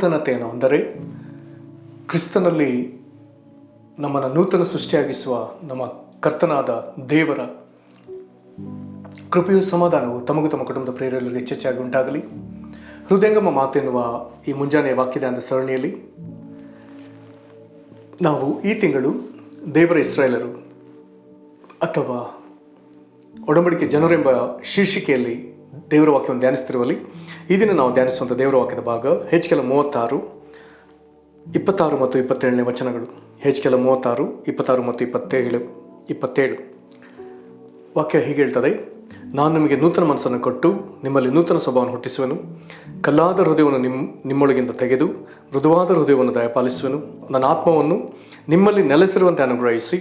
ನೂತನತೆಯನ್ನು, ಅಂದರೆ ಕ್ರಿಸ್ತನಲ್ಲಿ ನಮ್ಮನ್ನು ನೂತನ ಸೃಷ್ಟಿಯಾಗಿಸುವ ನಮ್ಮ ಕರ್ತನಾದ ದೇವರ ಕೃಪೆಯು ಸಮಾಧಾನವು ತಮಗೂ ತಮ್ಮ ಕುಟುಂಬದ ಪ್ರೇರೆಲ್ಲರಿಗೆ ಹೆಚ್ಚೆಚ್ಚಾಗಿ ಉಂಟಾಗಲಿ. ಹೃದಯಂಗಮ ಮಾತೆನ್ನುವ ಈ ಮುಂಜಾನೆಯ ವಾಕ್ಯದ ಸರಣಿಯಲ್ಲಿ ನಾವು ಈ ತಿಂಗಳು ದೇವರ ಇಸ್ರಾಯೇಲರು ಅಥವಾ ಒಡಂಬಡಿಕೆ ಜನರೆಂಬ ಶೀರ್ಷಿಕೆಯಲ್ಲಿ ದೇವರ ವಾಕ್ಯವನ್ನು ಧ್ಯಾನಿಸ್ತಿರುವಲ್ಲಿ ಈ ದಿನ ನಾವು ಧ್ಯಾನಿಸುವಂಥ ದೇವರ ವಾಕ್ಯದ ಭಾಗ ಹೆಚ್ಕೆಲ 36, 26 ಮತ್ತು 27ನೇ ವಚನಗಳು. ಹೆಚ್ಕೆಲ 36, 26 ಮತ್ತು 27 ವಾಕ್ಯ ಹೀಗೆ ಹೇಳ್ತದೆ: ನಾನು ನಿಮಗೆ ನೂತನ ಮನಸ್ಸನ್ನು ಕೊಟ್ಟು ನಿಮ್ಮಲ್ಲಿ ನೂತನ ಸ್ವಭಾವವನ್ನು ಹುಟ್ಟಿಸುವೆನು. ಕಲ್ಲಾದ ಹೃದಯವನ್ನು ನಿಮ್ಮೊಳಗಿಂದ ತೆಗೆದು ಮೃದುವಾದ ಹೃದಯವನ್ನು ದಯಪಾಲಿಸುವೆನು. ನನ್ನ ಆತ್ಮವನ್ನು ನಿಮ್ಮಲ್ಲಿ ನೆಲೆಸಿರುವಂತೆ ಅನುಗ್ರಹಿಸಿ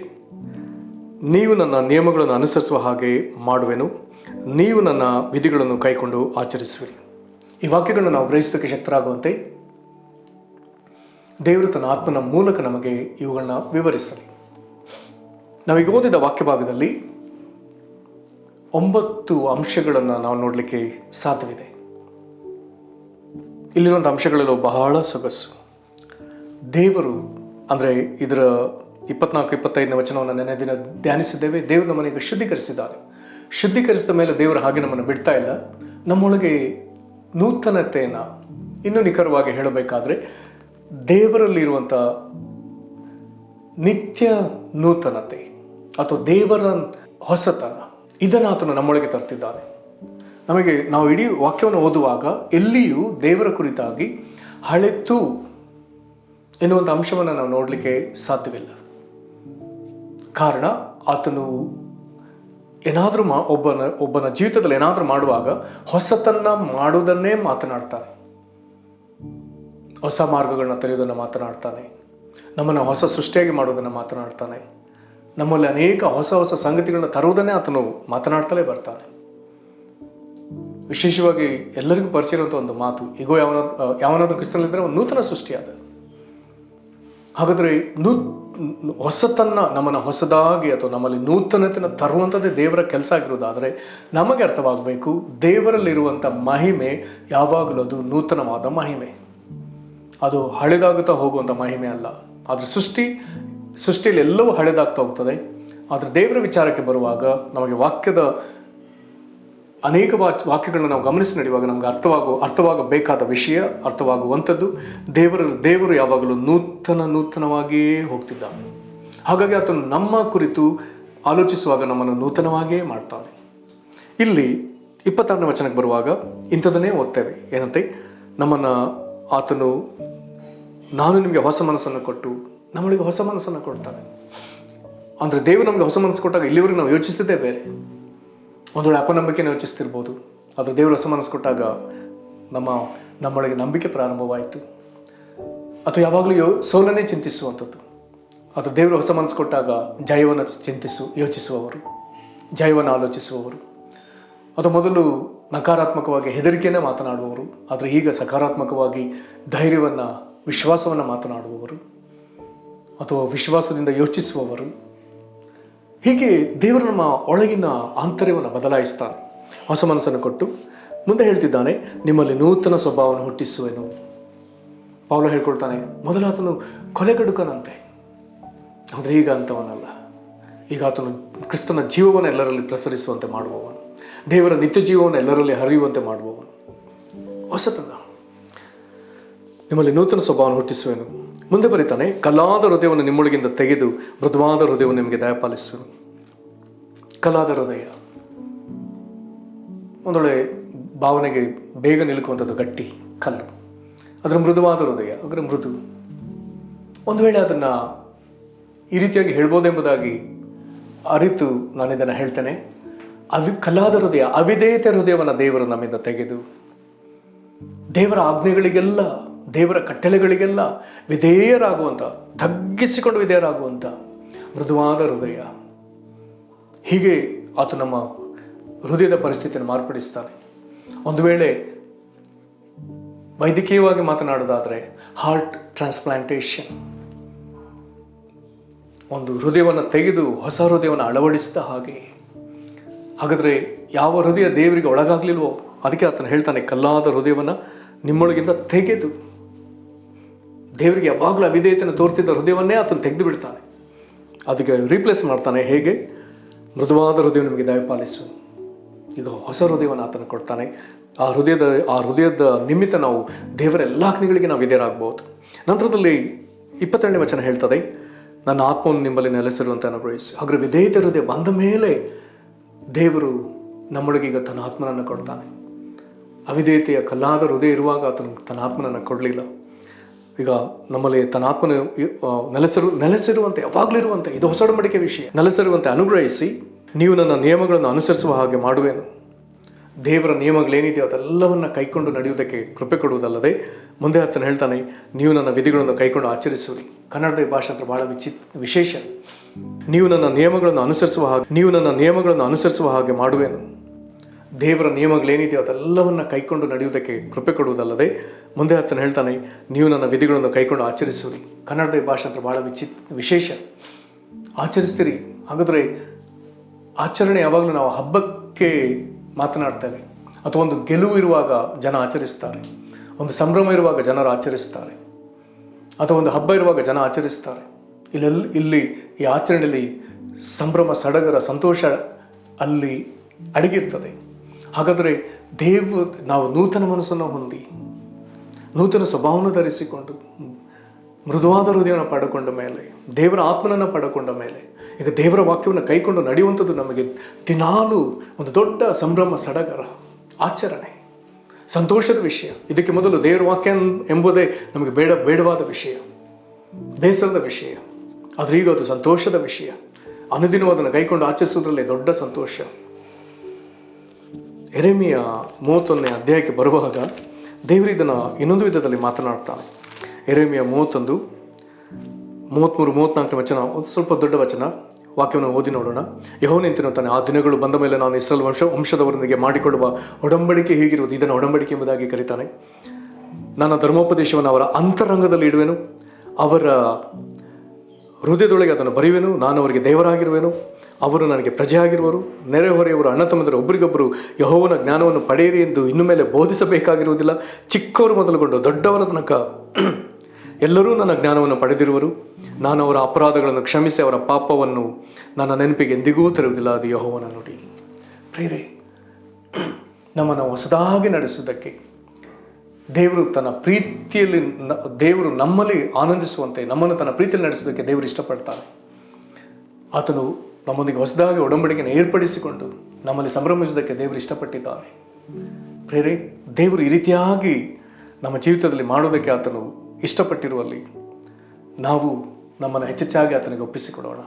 ನೀವು ನನ್ನ ನಿಯಮಗಳನ್ನು ಅನುಸರಿಸುವ ಹಾಗೆ ಮಾಡುವೆನು. ನೀವು ನನ್ನ ವಿಧಿಗಳನ್ನು ಕೈಕೊಂಡು ಆಚರಿಸುವಿರಿ. ಈ ವಾಕ್ಯಗಳನ್ನು ನಾವು ಗ್ರಹಿಸೋದಕ್ಕೆ ಶಕ್ತರಾಗುವಂತೆ ದೇವರು ತನ್ನ ಆತ್ಮನ ಮೂಲಕ ನಮಗೆ ಇವುಗಳನ್ನ ವಿವರಿಸಲಿ. ನಾವೀಗ ಓದಿದ ವಾಕ್ಯ ಭಾಗದಲ್ಲಿ 9 ಅಂಶಗಳನ್ನು ನಾವು ನೋಡಲಿಕ್ಕೆ ಸಾಧ್ಯವಿದೆ. ಇಲ್ಲಿರುವಂಥ ಅಂಶಗಳೆಲ್ಲವೂ ಬಹಳ ಸೊಗಸು. ದೇವರು ಅಂದರೆ ಇದರ 24, 25ನೇ ವಚನವನ್ನು ನೆನೆ ದಿನ ಧ್ಯಾನಿಸಿದ್ದೇವೆ. ದೇವರು ನಮ್ಮನ್ನು ಶುದ್ಧೀಕರಿಸಿದ್ದಾರೆ. ಶುದ್ಧೀಕರಿಸಿದ ಮೇಲೆ ದೇವರು ಹಾಗೆ ನಮ್ಮನ್ನು ಬಿಡ್ತಾ ಇಲ್ಲ. ನಮ್ಮೊಳಗೆ ನೂತನತೆಯನ್ನು ಇನ್ನೂ ನಿಖರವಾಗಿ ಹೇಳಬೇಕಾದ್ರೆ ದೇವರಲ್ಲಿರುವಂಥ ನಿತ್ಯ ನೂತನತೆ ಅಥವಾ ದೇವರ ಹೊಸತನ, ಇದನ್ನು ಆತನು ನಮ್ಮೊಳಗೆ ತರ್ತಿದ್ದಾನೆ. ನಾವು ಇಡೀ ವಾಕ್ಯವನ್ನು ಓದುವಾಗ ಎಲ್ಲಿಯೂ ದೇವರ ಕುರಿತಾಗಿ ಹಳೆತು ಎನ್ನುವಂಥ ಅಂಶವನ್ನು ನಾವು ನೋಡಲಿಕ್ಕೆ ಸಾಧ್ಯವಿಲ್ಲ. ಕಾರಣ ಆತನು ಏನಾದರೂ ಒಬ್ಬನ ಜೀವಿತದಲ್ಲಿ ಏನಾದರೂ ಮಾಡುವಾಗ ಹೊಸತನ್ನ ಮಾಡುವುದನ್ನೇ ಮಾತನಾಡ್ತಾನೆ. ಹೊಸ ಮಾರ್ಗಗಳನ್ನ ತೆರೆಯೋದನ್ನು ಮಾತನಾಡ್ತಾನೆ. ನಮ್ಮನ್ನು ಹೊಸ ಸೃಷ್ಟಿಯಾಗಿ ಮಾಡೋದನ್ನು ಮಾತನಾಡ್ತಾನೆ. ನಮ್ಮಲ್ಲಿ ಅನೇಕ ಹೊಸ ಹೊಸ ಸಂಗತಿಗಳನ್ನ ತರುವುದನ್ನೇ ಆತನು ಮಾತನಾಡ್ತಲೇ ಬರ್ತಾನೆ. ವಿಶೇಷವಾಗಿ ಎಲ್ಲರಿಗೂ ಪರಿಚಯ ಇರುವಂಥ ಒಂದು ಮಾತು, ಈಗೋ ಯಾವನಾದ್ರೂ ಕ್ರಿಸ್ತನಲ್ಲಿದ್ದರೆ ಒಂದು ನೂತನ ಸೃಷ್ಟಿಯಾದ. ಹಾಗಾದರೆ ಹೊಸತನ್ನ ನಮ್ಮನ್ನು ಹೊಸದಾಗಿ ಅಥವಾ ನಮ್ಮಲ್ಲಿ ನೂತನತೆಯನ್ನು ತರುವಂಥದ್ದೇ ದೇವರ ಕೆಲಸ ಆಗಿರೋದಾದರೆ ನಮಗೆ ಅರ್ಥವಾಗಬೇಕು, ದೇವರಲ್ಲಿರುವಂಥ ಮಹಿಮೆ ಯಾವಾಗಲೂ ಅದು ನೂತನವಾದ ಮಹಿಮೆ, ಅದು ಹಳೆದಾಗುತ್ತಾ ಹೋಗುವಂಥ ಮಹಿಮೆ ಅಲ್ಲ. ಆದರೆ ಸೃಷ್ಟಿಯಲ್ಲಿ ಎಲ್ಲವೂ ಹಳೆದಾಗ್ತಾ ಹೋಗ್ತದೆ. ಆದರೆ ದೇವರ ವಿಚಾರಕ್ಕೆ ಬರುವಾಗ ನಮಗೆ ವಾಕ್ಯದ ಅನೇಕ ವಾಕ್ಯಗಳನ್ನ ನಾವು ಗಮನಿಸಿ ನಡೆಯುವಾಗ ನಮ್ಗೆ ಅರ್ಥವಾಗಬೇಕಾದ ವಿಷಯ ಅರ್ಥವಾಗುವಂಥದ್ದು ದೇವರು ಯಾವಾಗಲೂ ನೂತನವಾಗಿಯೇ ಹೋಗ್ತಿದ್ದಾನೆ. ಹಾಗಾಗಿ ಆತನು ನಮ್ಮ ಕುರಿತು ಆಲೋಚಿಸುವಾಗ ನಮ್ಮನ್ನು ನೂತನವಾಗಿಯೇ ಮಾಡ್ತಾನೆ. ಇಲ್ಲಿ 26ನೇ ವಚನಕ್ಕೆ ಬರುವಾಗ ಇಂಥದನ್ನೇ ಓದ್ತೇವೆ. ಏನಂತೆ? ನಮ್ಮನ್ನು ಆತನು ನಾನು ನಿಮಗೆ ಹೊಸ ಮನಸ್ಸನ್ನು ಕೊಟ್ಟು ನಮ್ಮೊಳಗೆ ಹೊಸ ಮನಸ್ಸನ್ನು ಕೊಡ್ತಾನೆ. ಅಂದರೆ ದೇವರು ನಮಗೆ ಹೊಸ ಮನಸ್ಸು ಕೊಟ್ಟಾಗ ಇಲ್ಲಿವರೆಗೆ ನಾವು ಯೋಚಿಸಿದ್ದೇ ಬೇರೆ. ಒಂದು ವೇಳೆ ಅಪನಂಬಿಕೆನ ಯೋಚಿಸ್ತಿರ್ಬೋದು. ಅದು ದೇವರು ಹೊಸ ಮನಸ್ಸು ಕೊಟ್ಟಾಗ ನಮ್ಮೊಳಗೆ ನಂಬಿಕೆ ಪ್ರಾರಂಭವಾಯಿತು. ಅಥವಾ ಯಾವಾಗಲೂ ಸೋಲನ್ನೇ ಚಿಂತಿಸುವಂಥದ್ದು. ಅದು ದೇವರು ಹೊಸ ಮನಸ್ಸು ಕೊಟ್ಟಾಗ ಜಯವನ್ನು ಯೋಚಿಸುವವರು, ಜಯವನ್ನು ಆಲೋಚಿಸುವವರು. ಅದು ಮೊದಲು ನಕಾರಾತ್ಮಕವಾಗಿ ಹೆದರಿಕೆಯನ್ನೇ ಮಾತನಾಡುವವರು, ಆದರೆ ಈಗ ಸಕಾರಾತ್ಮಕವಾಗಿ ಧೈರ್ಯವನ್ನು, ವಿಶ್ವಾಸವನ್ನು ಮಾತನಾಡುವವರು ಅಥವಾ ವಿಶ್ವಾಸದಿಂದ ಯೋಚಿಸುವವರು. ಹೀಗೆ ದೇವರು ನಮ್ಮ ಒಳಗಿನ ಆಂತರ್ಯವನ್ನು ಬದಲಾಯಿಸ್ತಾನೆ. ಹೊಸ ಮನಸ್ಸನ್ನು ಕೊಟ್ಟು ಮುಂದೆ ಹೇಳ್ತಿದ್ದಾನೆ, ನಿಮ್ಮಲ್ಲಿ ನೂತನ ಸ್ವಭಾವವನ್ನು ಹುಟ್ಟಿಸುವೆನು. ಪೌಲ ಹೇಳ್ಕೊಳ್ತಾನೆ, ಮೊದಲು ಆತನು ಕೊಲೆಗಡುಕನಂತೆ, ಆದರೆ ಈಗ ಅಂಥವನಲ್ಲ. ಈಗ ಆತನು ಕ್ರಿಸ್ತನ ಜೀವವನ್ನು ಎಲ್ಲರಲ್ಲಿ ಪ್ರಸರಿಸುವಂತೆ ಮಾಡುವವನು, ದೇವರ ನಿತ್ಯ ಜೀವವನ್ನು ಎಲ್ಲರಲ್ಲಿ ಹರಿಯುವಂತೆ ಮಾಡುವವನು. ಹೊಸತನ, ನಿಮ್ಮಲ್ಲಿ ನೂತನ ಸ್ವಭಾವವನ್ನು ಹುಟ್ಟಿಸುವೆನು. ಮುಂದೆ ಬರೀತಾನೆ, ಕಲ್ಲಾದ ಹೃದಯವನ್ನು ನಿಮ್ಮೊಳಗಿಂದ ತೆಗೆದು ಮೃದುವಾದ ಹೃದಯವನ್ನು ನಿಮಗೆ ದಯಪಾಲಿಸುವೆನು. ಕಲ್ಲಾದ ಹೃದಯ ಒಂದೊಳ್ಳೆ ಭಾವನೆಗೆ ಬೇಗ ನಿಲುಕುವಂಥದ್ದು ಗಟ್ಟಿ ಕಲ್ಲು. ಅದರ ಮೃದುವಾದ ಹೃದಯ, ಅದರ ಮೃದು. ಒಂದು ವೇಳೆ ಅದನ್ನು ಈ ರೀತಿಯಾಗಿ ಹೇಳ್ಬೋದೆಂಬುದಾಗಿ ಅರಿತು ನಾನು ಇದನ್ನು ಹೇಳ್ತೇನೆ. ಕಲ್ಲಾದ ಹೃದಯ, ಅವಿಧೇಯತೆ ಹೃದಯವನ್ನು ದೇವರು ನಮ್ಮಿಂದ ತೆಗೆದು ದೇವರ ಆಜ್ಞೆಗಳಿಗೆಲ್ಲ, ದೇವರ ಕಟ್ಟಳೆಗಳಿಗೆಲ್ಲ ವಿಧೇಯರಾಗುವಂಥ, ತಗ್ಗಿಸಿಕೊಂಡು ವಿಧೇಯರಾಗುವಂಥ ಮೃದುವಾದ ಹೃದಯ. ಹೀಗೆ ಆತ ನಮ್ಮ ಹೃದಯದ ಪರಿಸ್ಥಿತಿಯನ್ನು ಮಾರ್ಪಡಿಸ್ತಾನೆ. ಒಂದು ವೇಳೆ ವೈದ್ಯಕೀಯವಾಗಿ ಮಾತನಾಡೋದಾದರೆ ಹಾರ್ಟ್ ಟ್ರಾನ್ಸ್ಪ್ಲಾಂಟೇಷನ್, ಒಂದು ಹೃದಯವನ್ನು ತೆಗೆದು ಹೊಸ ಹೃದಯವನ್ನು ಅಳವಡಿಸಿದ ಹಾಗೆ. ಹಾಗಾದರೆ ಯಾವ ಹೃದಯ ದೇವರಿಗೆ ಒಳಗಾಗಲಿಲ್ವೋ ಅದಕ್ಕೆ ಆತನು ಹೇಳ್ತಾನೆ, ಕಲ್ಲಾದ ಹೃದಯವನ್ನು ನಿಮ್ಮೊಳಗಿಂದ ತೆಗೆದು ದೇವರಿಗೆ ಯಾವಾಗಲೂ ಅವಿಧೇಯತೆಯನ್ನು ತೋರ್ತಿದ್ದ ಹೃದಯವನ್ನೇ ಆತನು ತೆಗೆದು ಬಿಡ್ತಾನೆ. ಅದಕ್ಕೆ ರೀಪ್ಲೇಸ್ ಮಾಡ್ತಾನೆ. ಹೇಗೆ? ಮೃದುವಾದ ಹೃದಯ ನಿಮಗೆ ದಯಪಾಲಿಸು. ಈಗ ಹೊಸ ಹೃದಯವನ್ನು ಆತನು ಕೊಡ್ತಾನೆ. ಆ ಹೃದಯದ ನಿಮಿತ್ತ ನಾವು ದೇವರ ಎಲ್ಲ ಆಜ್ಞೆಗಳಿಗೆ ನಾವು ವಿಧೇಯರಾಗಬಹುದು. ನಂತರದಲ್ಲಿ 22ನೇ ವಚನ ಹೇಳ್ತದೆ, ನನ್ನ ಆತ್ಮವನ್ನು ನಿಮ್ಮಲ್ಲಿ ನೆಲೆಸಿರುವಂತೆ ಅನುಗ್ರಹಿಸಿ. ಹಾಗಾದ್ರೆ ವಿಧೇಯತೆ ಹೃದಯ ಬಂದ ಮೇಲೆ ದೇವರು ನಮ್ಮೊಳಗೆ ಈಗ ತನ್ನ ಆತ್ಮನನ್ನು ಕೊಡ್ತಾನೆ. ಅವಿಧೇಯತೆಯ ಕಲ್ಲಾದ ಹೃದಯ ಇರುವಾಗ ಆತನು ತನ್ನ ಆತ್ಮನನ್ನು ಕೊಡಲಿಲ್ಲ. ಈಗ ನಮ್ಮಲ್ಲಿ ತನ್ನ ಆತ್ಮನ ನೆಲೆಸಿರುವಂತೆ, ಯಾವಾಗಲೂ ಇರುವಂತೆ, ಇದು ಹೊಸ ಒಡಂಬಡಿಕೆ ವಿಷಯ, ನೆಲೆಸಿರುವಂತೆ ಅನುಗ್ರಹಿಸಿ ನೀವು ನನ್ನ ನಿಯಮಗಳನ್ನು ಅನುಸರಿಸುವ ಹಾಗೆ ಮಾಡುವೆನು. ದೇವರ ನಿಯಮಗಳೇನಿದೆಯೋ ಅದೆಲ್ಲವನ್ನು ಕೈಕೊಂಡು ನಡೆಯುವುದಕ್ಕೆ ಕೃಪೆ ಕೊಡುವುದಲ್ಲದೆ ಮುಂದೆ ಆತನು ಹೇಳ್ತಾನೆ, ನೀವು ನನ್ನ ವಿಧಿಗಳನ್ನು ಕೈಕೊಂಡು ಆಚರಿಸುವಿರಿ. ಕನ್ನಡ ಭಾಷೆ ಅಂತ ಬಹಳ ವಿಶೇಷ. ನೀವು ನನ್ನ ನಿಯಮಗಳನ್ನು ಅನುಸರಿಸುವ ಹಾಗೆ ಮಾಡುವೆನು. ದೇವರ ನಿಯಮಗಳೇನಿದೆಯೋ ಅದೆಲ್ಲವನ್ನು ಕೈಕೊಂಡು ನಡೆಯುವುದಕ್ಕೆ ಕೃಪೆ ಕೊಡುವುದಲ್ಲದೆ ಮುಂದೆ ಆತನು ಹೇಳ್ತಾನೆ, ನೀವು ನನ್ನ ವಿಧಿಗಳನ್ನು ಕೈಕೊಂಡು ಆಚರಿಸುವಿರಿ. ಕನ್ನಡ ಭಾಷೆ ಅಂತ ಬಹಳ ವಿಶೇಷ. ಆಚರಿಸ್ತೀರಿ. ಹಾಗಾದರೆ ಆಚರಣೆ ಯಾವಾಗಲೂ ನಾವು ಹಬ್ಬಕ್ಕೆ ಮಾತನಾಡ್ತೇವೆ, ಅಥವಾ ಒಂದು ಗೆಲುವು ಇರುವಾಗ ಜನ ಆಚರಿಸ್ತಾರೆ, ಒಂದು ಸಂಭ್ರಮ ಇರುವಾಗ ಜನರು ಆಚರಿಸ್ತಾರೆ, ಅಥವಾ ಒಂದು ಹಬ್ಬ ಇರುವಾಗ ಜನ ಆಚರಿಸ್ತಾರೆ. ಇಲ್ಲಿ ಈ ಆಚರಣೆಯಲ್ಲಿ ಸಂಭ್ರಮ, ಸಡಗರ, ಸಂತೋಷ ಅಲ್ಲಿ ಅಡಗಿರ್ತದೆ. ಹಾಗಾದರೆ ನಾವು ನೂತನ ಮನಸ್ಸನ್ನು ಹೊಂದಿ, ನೂತನ ಸ್ವಭಾವವನ್ನು ಧರಿಸಿಕೊಂಡು, ಮೃದುವಾದ ಹೃದಯವನ್ನು ಪಡೆಕೊಂಡ ಮೇಲೆ, ದೇವರ ಆತ್ಮನನ್ನು ಪಡೆಕೊಂಡ ಮೇಲೆ, ಈಗ ದೇವರ ವಾಕ್ಯವನ್ನು ಕೈಕೊಂಡು ನಡೆಯುವಂಥದ್ದು ನಮಗೆ ದಿನಾಲೂ ಒಂದು ದೊಡ್ಡ ಸಂಭ್ರಮ, ಸಡಗರ, ಆಚರಣೆ, ಸಂತೋಷದ ವಿಷಯ. ಇದಕ್ಕೆ ಮೊದಲು ದೇವರ ವಾಕ್ಯ ಎಂಬುದೇ ನಮಗೆ ಬೇಡವಾದ ವಿಷಯ, ಬೇಸರದ ವಿಷಯ. ಆದರೆ ಈಗ ಅದು ಸಂತೋಷದ ವಿಷಯ. ಅನುದಿನವೂ ಅದನ್ನು ಕೈಕೊಂಡು ಆಚರಿಸುವುದರಲ್ಲಿ ದೊಡ್ಡ ಸಂತೋಷ. ಯೆರೆಮೀಯ 31ನೇ ಅಧ್ಯಾಯಕ್ಕೆ ಬರುವಾಗ ದೇವರು ಇದನ್ನು ಇನ್ನೊಂದು ವಿಧದಲ್ಲಿ ಮಾತನಾಡ್ತಾನೆ. ಯೆರೆಮೀಯ 31, 33, 34 ವಚನ, ಸ್ವಲ್ಪ ದೊಡ್ಡ ವಚನ. ವಾಕ್ಯವನ್ನು ಓದಿ ನೋಡೋಣ. ಯೆಹೋವನು ಇಂತೆನ್ನುತ್ತಾನೆ, ಆ ದಿನಗಳು ಬಂದ ಮೇಲೆ ನಾನು ಇಸ್ರಾಯೇಲ್ ವಂಶದವರೊಂದಿಗೆ ಮಾಡಿಕೊಳ್ಳುವ ಒಡಂಬಡಿಕೆ ಹೀಗಿರುವುದು. ಇದನ್ನು ಒಡಂಬಡಿಕೆ ಎಂಬುದಾಗಿ ಕರೀತಾನೆ. ನನ್ನ ಧರ್ಮೋಪದೇಶವನ್ನು ಅವರ ಅಂತರಂಗದಲ್ಲಿ ಇಡುವೆನು, ಅವರ ಹೃದಯದೊಳಗೆ ಅದನ್ನು ಬರೆಯುವೆನು. ನಾನು ಅವರಿಗೆ ದೇವರಾಗಿರುವೆನು, ಅವರು ನನಗೆ ಪ್ರಜೆಯಾಗಿರುವರು. ನೆರೆಹೊರೆಯವರು, ಅಣ್ಣ ತಮ್ಮಂದಿರು ಒಬ್ಬರಿಗೊಬ್ಬರು ಯೆಹೋವನ ಜ್ಞಾನವನ್ನು ಪಡೆಯಿರಿ ಎಂದು ಇನ್ನು ಮೇಲೆ ಬೋಧಿಸಬೇಕಾಗಿರುವುದಿಲ್ಲ. ಚಿಕ್ಕವರು ಮೊದಲುಗೊಂಡು ದೊಡ್ಡವರ ತನಕ ಎಲ್ಲರೂ ನನ್ನ ಜ್ಞಾನವನ್ನು ಪಡೆದಿರುವರು. ನಾನು ಅವರ ಅಪರಾಧಗಳನ್ನು ಕ್ಷಮಿಸಿ ಅವರ ಪಾಪವನ್ನು ನನ್ನ ನೆನಪಿಗೆ ಎಂದಿಗೂ ತರುವುದಿಲ್ಲ. ಅದು ಯೆಹೋವನ ನುಡಿ. ಪ್ರಿಯರೇ, ನಮ್ಮನ್ನು ಹೊಸದಾಗಿ ನಡೆಸುವುದಕ್ಕೆ ದೇವರು ತನ್ನ ಪ್ರೀತಿಯಲ್ಲಿ, ದೇವರು ನಮ್ಮಲ್ಲಿ ಆನಂದಿಸುವಂತೆ ನಮ್ಮನ್ನು ತನ್ನ ಪ್ರೀತಿಯಲ್ಲಿ ನಡೆಸೋದಕ್ಕೆ ದೇವರು ಇಷ್ಟಪಡ್ತಾನೆ. ಆತನು ನಮ್ಮೊಂದಿಗೆ ಹೊಸದಾಗಿ ಒಡಂಬಡಿಕೆಯನ್ನು ಏರ್ಪಡಿಸಿಕೊಂಡು ನಮ್ಮಲ್ಲಿ ಸಂಭ್ರಮಿಸುವುದಕ್ಕೆ ದೇವರು ಇಷ್ಟಪಟ್ಟಿದ್ದಾನೆ. ಪ್ರೇರೆ, ದೇವರು ಈ ರೀತಿಯಾಗಿ ನಮ್ಮ ಜೀವಿತದಲ್ಲಿ ಮಾಡೋದಕ್ಕೆ ಆತನು ಇಷ್ಟಪಟ್ಟಿರುವಲ್ಲಿ ನಾವು ನಮ್ಮನ್ನು ಹೆಚ್ಚೆಚ್ಚಾಗಿ ಆತನಿಗೆ ಒಪ್ಪಿಸಿಕೊಡೋಣ,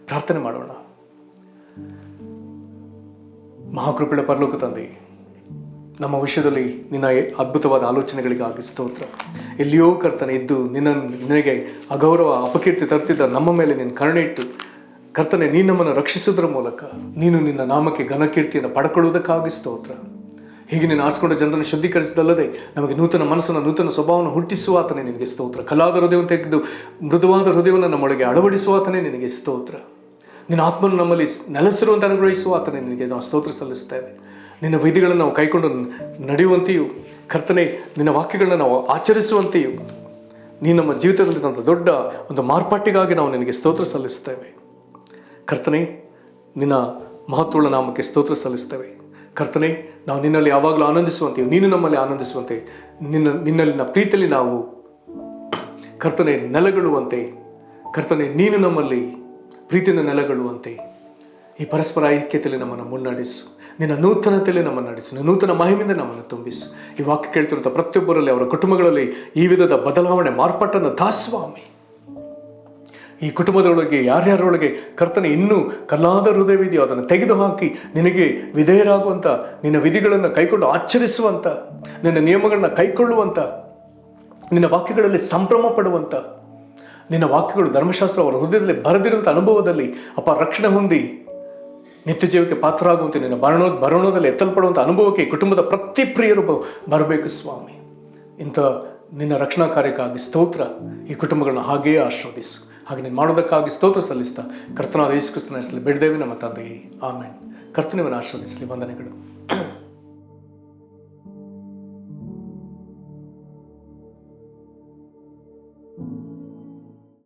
ಪ್ರಾರ್ಥನೆ ಮಾಡೋಣ. ಮಹಾಕೃಪೆಯ ಪರಲೋಕ ತಂದೆ, ನಮ್ಮ ವಿಷಯದಲ್ಲಿ ನಿನ್ನ ಅದ್ಭುತವಾದ ಆಲೋಚನೆಗಳಿಗಾಗಿ ಸ್ತೋತ್ರ. ಎಲ್ಲಿಯೋ ಕರ್ತನೆ ಇದ್ದು ನಿನಗೆ ಅಗೌರವ, ಅಪಕೀರ್ತಿ ತರ್ತಿದ್ದ ನಮ್ಮ ಮೇಲೆ ನಿನ್ನ ಕರುಣೆ ಇಟ್ಟು ಕರ್ತನೆ, ನೀನು ನಮ್ಮನ್ನು ರಕ್ಷಿಸುವುದರ ಮೂಲಕ ನೀನು ನಿನ್ನ ನಾಮಕ್ಕೆ ಘನಕೀರ್ತಿಯನ್ನು ಪಡ್ಕೊಳ್ಳುವುದಕ್ಕಾಗಿ ಸ್ತೋತ್ರ. ಹೀಗೆ ನೀನು ಆರಿಸಿಕೊಂಡ ಜನರನ್ನು ಶುದ್ಧೀಕರಿಸಿದಲ್ಲದೆ ನಮಗೆ ನೂತನ ಮನಸ್ಸನ್ನು, ನೂತನ ಸ್ವಭಾವವನ್ನು ಹುಟ್ಟಿಸುವ ಆತನೇ ನಿನಗೆ ಸ್ತೋತ್ರ. ಕಲಾದ ಹೃದಯವನ್ನು ತೆಗೆದು ಮೃದುವಾದ ಹೃದಯವನ್ನು ನಮ್ಮೊಳಗೆ ಅಳವಡಿಸುವ ಆತನೇ ನಿನಗೆ ಸ್ತೋತ್ರ. ನಿನ್ನ ಆತ್ಮನು ನಮ್ಮಲ್ಲಿ ನೆಲೆಸಿರುವಂತೆ ಅನುಗ್ರಹಿಸುವ ಆತನೇ ನಿನಗೆ ನಾವು ಸ್ತೋತ್ರ ಸಲ್ಲಿಸ್ತೇವೆ. ನಿನ್ನ ವಿಧಿಗಳನ್ನು ನಾವು ಕೈಕೊಂಡು ನಡೆಯುವಂತೆಯೂ ಕರ್ತನೆ, ನಿನ್ನ ವಾಕ್ಯಗಳನ್ನ ನಾವು ಆಚರಿಸುವಂತೆಯೂ ನೀನು ನಮ್ಮ ಜೀವಿತದಲ್ಲಿ ದೊಡ್ಡ ಒಂದು ಮಾರ್ಪಾಟಿಗಾಗಿ ನಾವು ನಿನಗೆ ಸ್ತೋತ್ರ ಸಲ್ಲಿಸ್ತೇವೆ. ಕರ್ತನೆ, ನಿನ್ನ ಮಹತ್ವದ ನಾಮಕ್ಕೆ ಸ್ತೋತ್ರ ಸಲ್ಲಿಸ್ತೇವೆ. ಕರ್ತನೆ, ನಾವು ನಿನ್ನಲ್ಲಿ ಯಾವಾಗಲೂ ಆನಂದಿಸುವಂತೆಯೂ ನೀನು ನಮ್ಮಲ್ಲಿ ಆನಂದಿಸುವಂತೆ, ನಿನ್ನಲ್ಲಿನ ಪ್ರೀತಿಯಲ್ಲಿ ನಾವು ಕರ್ತನೆ ನೆಲೆಗೊಳ್ಳುವಂತೆ, ಕರ್ತನೆ ನೀನು ನಮ್ಮಲ್ಲಿ ಪ್ರೀತಿಯಿಂದ ನೆಲೆಗೊಳ್ಳುವಂತೆ ಈ ಪರಸ್ಪರ ಐಕ್ಯತೆಯಲ್ಲಿ ನಮ್ಮನ್ನು ಮುನ್ನಡೆಸು. ನಿನ್ನ ನೂತನತೆಯಲ್ಲಿ ನಮ್ಮನ್ನು ನಡೆಸು. ನಿನ್ನ ನೂತನ ಮಹಿಮೆಯಿಂದ ನಮ್ಮನ್ನು ತುಂಬಿಸು. ಈ ವಾಕ್ಯ ಕೇಳ್ತಿರುವಂಥ ಪ್ರತಿಯೊಬ್ಬರಲ್ಲಿ, ಅವರ ಕುಟುಂಬಗಳಲ್ಲಿ ಈ ವಿಧದ ಬದಲಾವಣೆ, ಮಾರ್ಪಾಟನ್ನು ದಾಸ್ವಾಮಿ. ಈ ಕುಟುಂಬದೊಳಗೆ ಯಾರ್ಯಾರೊಳಗೆ ಕರ್ತನೆ ಇನ್ನೂ ಕಲ್ಲಾದ ಹೃದಯವಿದೆಯೋ ಅದನ್ನು ತೆಗೆದುಹಾಕಿ ನಿನಗೆ ವಿಧೇಯರಾಗುವಂಥ, ನಿನ್ನ ವಿಧಿಗಳನ್ನು ಕೈಕೊಂಡು ಆಚರಿಸುವಂಥ, ನಿನ್ನ ನಿಯಮಗಳನ್ನ ಕೈಕೊಳ್ಳುವಂಥ, ನಿನ್ನ ವಾಕ್ಯಗಳಲ್ಲಿ ಸಂಭ್ರಮ ಪಡುವಂಥ, ನಿನ್ನ ವಾಕ್ಯಗಳು ಧರ್ಮಶಾಸ್ತ್ರ ಅವರ ಹೃದಯದಲ್ಲಿ ಬರೆದಿರುವಂಥ ಅನುಭವದಲ್ಲಿ ರಕ್ಷಣೆ ಹೊಂದಿ ನಿತ್ಯ ಜೀವಕ್ಕೆ ಪಾತ್ರರಾಗುವಂತೆ ನಿನ್ನ ಬರೋಣದಲ್ಲಿ ಎತ್ತಲ್ಪಡುವಂಥ ಅನುಭವಕ್ಕೆ ಕುಟುಂಬದ ಪ್ರತಿ ಪ್ರಿಯರು ಬರಬೇಕು ಸ್ವಾಮಿ. ಇಂಥ ನಿನ್ನ ರಕ್ಷಣಾ ಕಾರ್ಯಕ್ಕಾಗಿ ಸ್ತೋತ್ರ. ಈ ಕುಟುಂಬಗಳನ್ನ ಹಾಗೆಯೇ ಆಶೀರ್ವದಿಸು. ಹಾಗೆ ನೀನು ಮಾಡೋದಕ್ಕಾಗಿ ಸ್ತೋತ್ರ ಸಲ್ಲಿಸ್ತಾ ಕರ್ತನಾದ ಯೇಸು ಕ್ರಿಸ್ತನ ಹೆಸರಲ್ಲಿ ಬೇಡಿದ್ದೇವೆ ನಮ್ಮ ತಂದೆಯೇ, ಆಮೆನ್. ಕರ್ತನಿವನ್ನು ಆಶೀರ್ವದಿಸಲಿ. ವಂದನೆಗಳು.